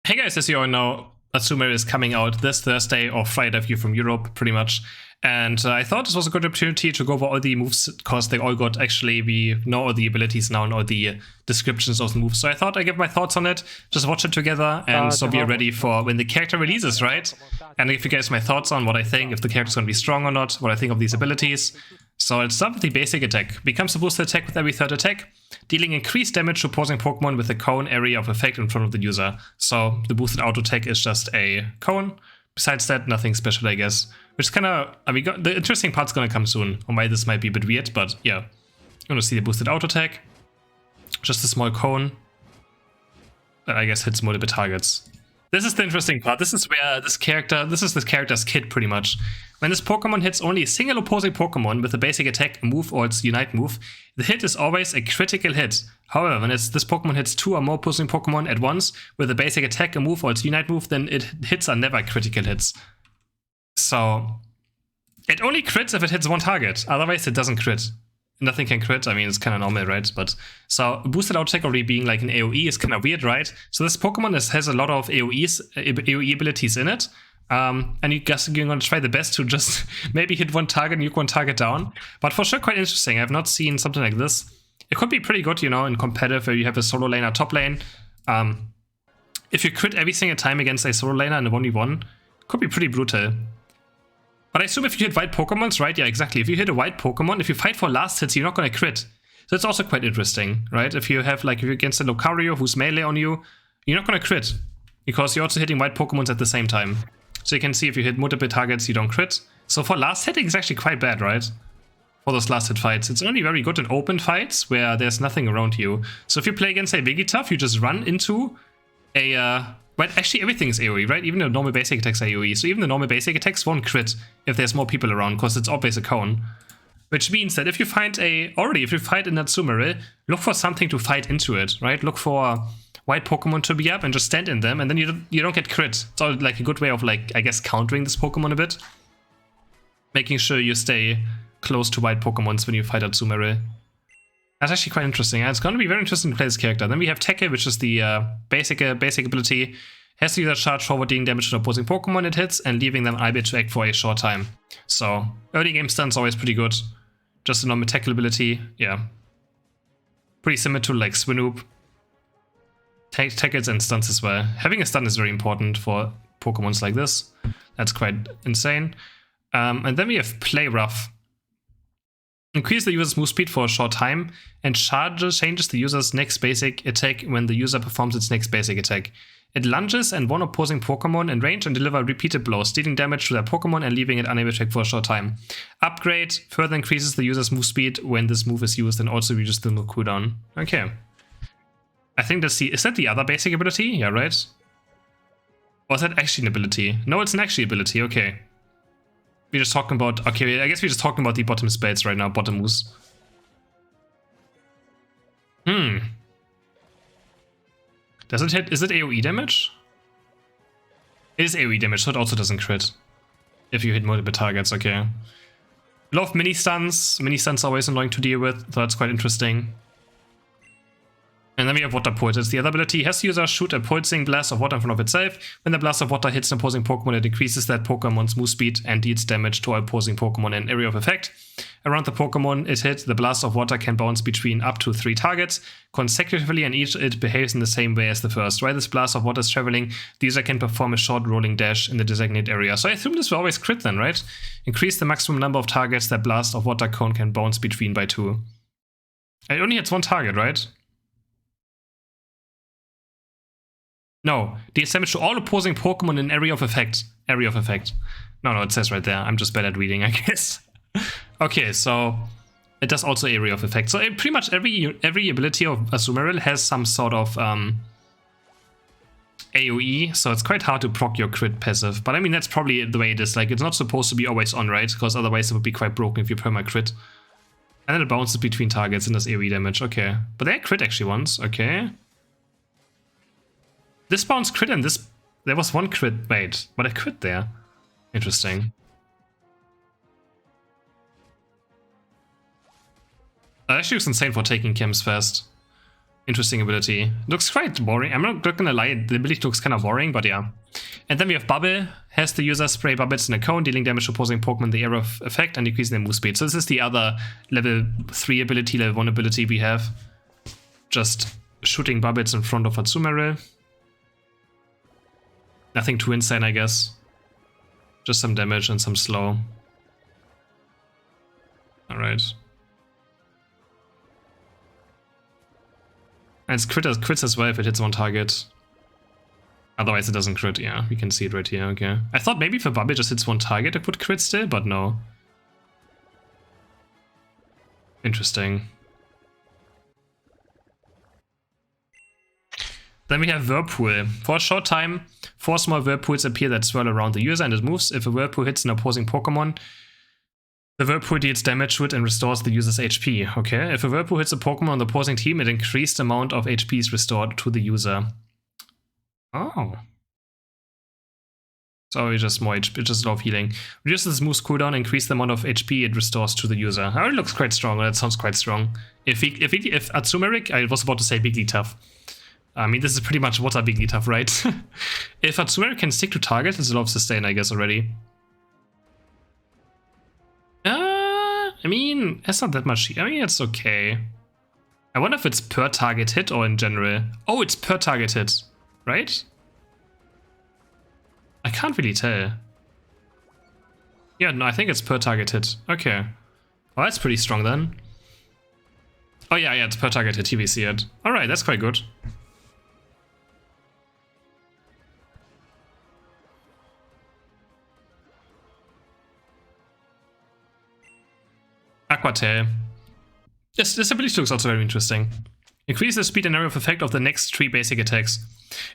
Hey guys, as you all know, AZUMARILLS is coming out this Thursday or Friday if you're from Europe, pretty much. And I thought this was a good opportunity to go over all the moves, because they all got, actually, we know all the abilities now and all the descriptions of the moves. So I thought I'd give my thoughts on it, just watch it together, and so we are ready for when the character releases, right? And if you guys my thoughts on what I think, if the character's going to be strong or not, what I think of these abilities. So let's start with the basic attack. Becomes a boosted attack with every third attack, dealing increased damage to opposing Pokemon with a cone area of effect in front of the user. So the boosted auto attack is just a cone. Besides that, nothing special, I guess. Which is kind of, I mean, the interesting part's gonna come soon, on why this might be a bit weird, but yeah. You're gonna see the boosted auto attack. Just a small cone that I guess hits multiple targets. This is the interesting part. This is where this character's kit, pretty much. When this Pokemon hits only a single opposing Pokemon with a basic attack, move, or its Unite move, the hit is always a critical hit. However, when this Pokemon hits 2 or more opposing Pokemon at once with a basic attack, a move, or its Unite move, then hits are never critical hits. So it only crits if it hits one target. Otherwise, it doesn't crit. Nothing can crit. I mean, it's kind of normal, right? But so boosted auto attack already being like an AoE is kind of weird, right? So this Pokemon has a lot of AoE abilities in it. And you guess you're going to try the best to just maybe hit one target and nuke one target down. But for sure, quite interesting. I've not seen something like this. It could be pretty good, you know, in competitive where you have a solo laner top lane. If you crit every single time against a solo laner in a 1v1, it could be pretty brutal. But I assume if you hit white Pokemons, right? Yeah, exactly. If you hit a white Pokemon, if you fight for last hits, you're not going to crit. So it's also quite interesting, right? If you have, like, if you're against a Lucario who's melee on you, you're not going to crit. Because you're also hitting white Pokemons at the same time. So you can see if you hit multiple targets, you don't crit. So for last hitting, it's actually quite bad, right? For those last hit fights. It's only very good in open fights where there's nothing around you. So if you play against a Wigglytuff, you just run into a... Well, actually everything is AoE, right? Even the normal basic attacks are AoE. So even the normal basic attacks won't crit if there's more people around, because it's always a cone. Which means that if you find if you fight in AZUMARILL, look for something to fight into it, right? Look for white Pokemon to be up and just stand in them, and then you don't get crit. It's all like a good way of, like, I guess, countering this Pokemon a bit. Making sure you stay close to white Pokemons when you fight AZUMARILL. That's actually quite interesting. And it's going to be very interesting to play this character. Then we have Tackle, which is the basic ability. Has the user charge forward dealing damage to opposing Pokemon it hits and leaving them unable to act for a short time. So early game stun's always pretty good. Just a normal Tackle ability, yeah. Pretty similar to, like, Swinoop. Tackles and stunts as well. Having a stun is very important for Pokemons like this. That's quite insane. And then we have Play Rough. Increase the user's move speed for a short time and changes the user's next basic attack when the user performs its next basic attack. It lunges and one opposing Pokemon in range and deliver repeated blows, dealing damage to their Pokemon and leaving it unable to attack for a short time. Upgrade further increases the user's move speed when this move is used and also reduces the cooldown. Okay. I think that's is that the other basic ability? Yeah, right? Or is that actually an ability? No, it's an actual ability, okay. We're just talking about, okay, I guess we're just talking about the bottom spells right now, bottom moves. Does it hit, is it AoE damage? It is AoE damage, so it also doesn't crit. If you hit multiple targets, okay. Love mini stuns. Mini stuns are always annoying to deal with, so that's quite interesting. And then we have Water Pulse. It's the other ability. Has the user shoot a pulsing blast of water in front of itself. When the blast of water hits an opposing Pokemon, it increases that Pokemon's move speed and deals damage to all opposing Pokemon in an area of effect. Around the Pokemon it hit, the blast of water can bounce between up to 3 targets consecutively, and each it behaves in the same way as the first. While this blast of water is traveling, the user can perform a short rolling dash in the designated area. So I assume this will always crit then, right? Increase the maximum number of targets that blast of water cone can bounce between by 2. It only hits one target, right? No, deals damage to all opposing Pokemon in area of effect. Area of effect. No, it says right there. I'm just bad at reading, I guess. Okay, so it does also area of effect. So pretty much every ability of AZUMARILL has some sort of AoE, so it's quite hard to proc your crit passive. But I mean, that's probably the way it is. Like, it's not supposed to be always on, right? Because otherwise it would be quite broken if you perma crit. And then it bounces between targets and does AoE damage. Okay, but they crit actually once. Okay. This bounce crit and this... There was one crit. Wait, but I crit there. Interesting. That actually was insane for taking chems fast. Interesting ability. Looks quite boring. I'm not gonna lie, the ability looks kind of boring, but yeah. And then we have Bubble. Has the user spray bubbles in a cone, dealing damage to opposing Pokemon in the area of effect and decreasing their move speed. So this is the other level 3 ability, level 1 ability we have. Just shooting bubbles in front of AZUMARILL. Nothing too insane, I guess. Just some damage and some slow. Alright. And it's crits as well if it hits one target. Otherwise it doesn't crit, yeah. We can see it right here, okay. I thought maybe if a bubble just hits one target it would crit still, but no. Interesting. Then we have Whirlpool. For a short time, 4 small whirlpools appear that swirl around the user and it moves. If a whirlpool hits an opposing Pokemon, the whirlpool deals damage to it and restores the user's HP. Okay, if a whirlpool hits a Pokemon on the opposing team, it increased amount of HP is restored to the user. Oh. So it's just more HP, just a lot of healing. Reduces move's cooldown, increase the amount of HP it restores to the user. Oh, it looks quite strong. That sounds quite strong. If Azumarill, I was about to say Wigglytuff. I mean, this is pretty much water Wigglytuff, right? If Azumarill can stick to target, it's a lot of sustain, I guess, already. I mean, it's not that much. I mean, it's okay. I wonder if it's per target hit or in general. Oh, it's per target hit, right? I can't really tell. Yeah, no, I think it's per target hit. Okay. Well, that's pretty strong then. Oh yeah, it's per target hit, here we see it. Alright, that's quite good. Aqua Tail. This ability looks also very interesting. Increase the speed and area of effect of the next 3 basic attacks.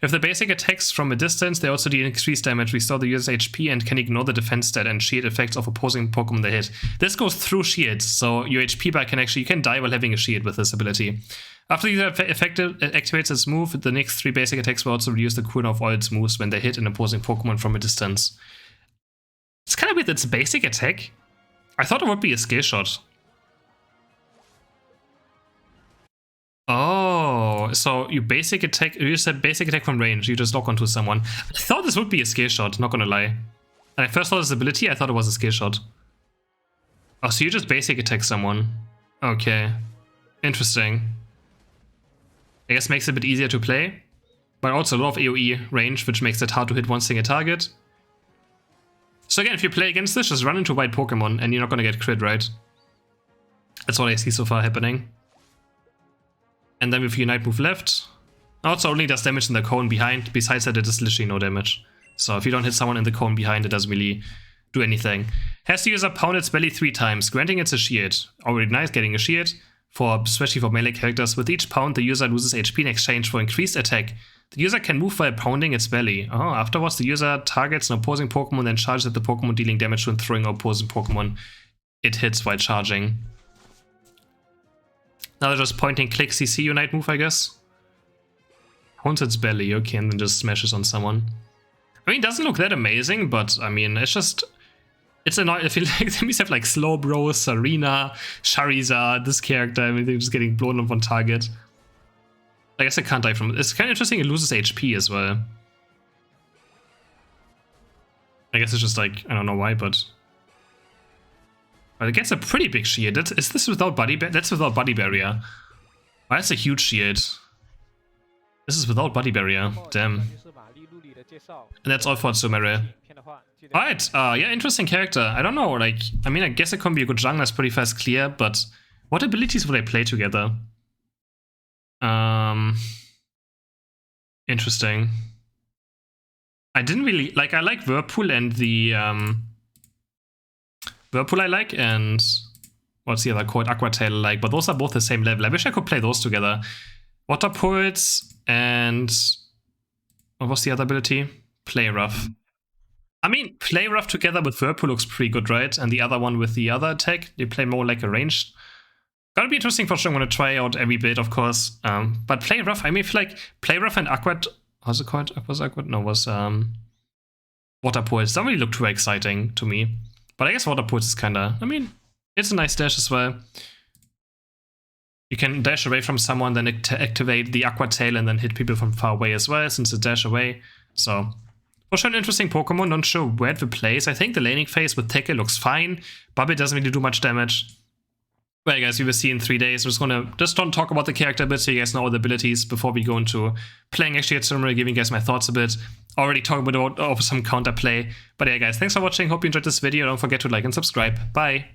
If the basic attacks from a distance, they also deal increased damage, restore the user's HP, and can ignore the defense stat and shield effects of opposing Pokemon they hit. This goes through shields, so your HP bar you can die while having a shield with this ability. After the user activates its move, the next 3 basic attacks will also reduce the cooldown of all its moves when they hit an opposing Pokemon from a distance. It's kind of weird, it's a basic attack. I thought it would be a skill shot. Oh, so you said basic attack from range, you just lock onto someone. I thought this would be a skill shot, not gonna lie. When I first saw this ability, I thought it was a skill shot. Oh, so you just basic attack someone. Okay. Interesting. I guess makes it a bit easier to play. But also a lot of AoE range, which makes it hard to hit one single target. So again, if you play against this, just run into white Pokemon and you're not gonna get crit, right? That's what I see so far happening. And then with Unite move left. Also only does damage in the cone behind. Besides that, it is literally no damage. So if you don't hit someone in the cone behind, it doesn't really do anything. Has the user pound its belly 3 times, granting it's a shield. Already nice getting a shield, especially for melee characters. With each pound, the user loses HP in exchange for increased attack. The user can move while pounding its belly. Oh, afterwards, the user targets an opposing Pokemon, then charges at the Pokemon, dealing damage to and throwing opposing Pokemon it hits while charging. Now they're just pointing click CC Unite move, I guess. Pounds its belly, okay, and then just smashes on someone. I mean, it doesn't look that amazing, but I mean, it's annoying. I feel like enemies have like Slowbro, Serena, Charizard, this character, I mean, they're just getting blown up on target. I guess I can't die from it. It's kind of interesting, it loses HP as well. I guess it's just like, I don't know why, but it gets a pretty big shield. Is this without body barrier? That's without body barrier. Oh, that's a huge shield. This is without body barrier. Damn. And that's all for Azumarill. Alright, yeah, interesting character. I don't know, like, I mean, I guess it can be a good jungler, it's pretty fast clear, but what abilities will they play together? Interesting. I didn't really, like, I like Whirlpool and the, Whirlpool I like, and what's the other called? Aqua Tail I like, but those are both the same level. I wish I could play those together. Water Pulse and what was the other ability? Play Rough. I mean, Play Rough together with Whirlpool looks pretty good, right? And the other one with the other attack, they play more like a ranged. Gonna be interesting for sure. I'm gonna try out every bit, of course. But Play Rough, I mean, I feel like Play Rough and Aqua, how's it called? Was Aqua? No, was Water Pulse. Don't really look too exciting to me. But I guess Water Pulse is kinda, I mean, it's a nice dash as well. You can dash away from someone, then activate the Aqua Tail and then hit people from far away as well, since it's dash away. So, for sure an interesting Pokemon, not sure where it will place. I think the laning phase with Tickle looks fine. Bubble doesn't really do much damage. Well, guys, we will see in 3 days. I'm just gonna don't talk about the character a bit so you guys know all the abilities before we go into playing actually AZUMARILL, giving you guys my thoughts a bit. Already talking about some counterplay. But yeah, guys, thanks for watching. Hope you enjoyed this video. Don't forget to like and subscribe. Bye!